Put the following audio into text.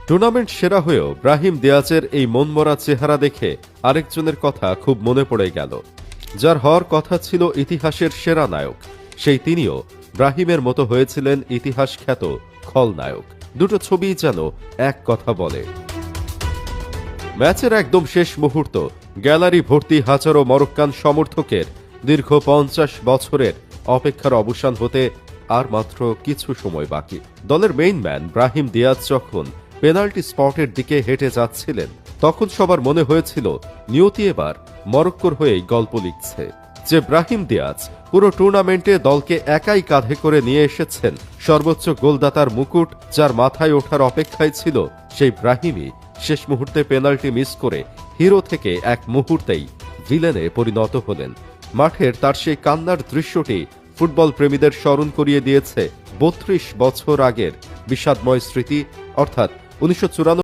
Tournament সেরা হয়েও Brahim দিয়াজের এই মনমরা চেহারা দেখে আরেকজনের কথা খুব মনে পড়ে গেল। যার হওয়ার কথা ছিল ইতিহাসের সেরা নায়ক, সেই তিনিও ব্রাহিমের মতো হয়েছিলেন ইতিহাস খ্যাত খলনায়ক। দুটো ছবিই যেন এক কথা বলে। ম্যাচের একদম শেষ মুহূর্ত, গ্যালারি ভর্তি হাজারো মরক্কান সমর্থকের দীর্ঘ 50 বছরের অপেক্ষার অবসান হতে আর মাত্র কিছু সময় বাকি। দলের মেইন ম্যান ব্রাহিম দিয়াজ যখন পেনাল্টি স্পটের দিকে হেঁটে যাচ্ছিলেন, তখন সবার মনে হয়েছিল নিয়তি এবার মরক্কোর হয়েই গল্প লিখছে। যে ব্রাহিম দিয়াজ পুরো টুর্নামেন্টে দলকে একাই কাঁধে করে নিয়ে এসেছেন সর্বোচ্চ গোলদাতার মুকুট, যার মাথায় ওঠার অপেক্ষায় ছিল, সেই ব্রাহিমই শেষ মুহূর্তে পেনাল্টি মিস করে হিরো থেকে এক মুহূর্তেই ভিলেনে পরিণত হলেন। মাঠের তার সেই কান্নার দৃশ্যটি ফুটবল প্রেমীদের স্মরণ করিয়ে দিয়েছে 32 বছর আগের বিষাদময় স্মৃতি, অর্থাৎ 1994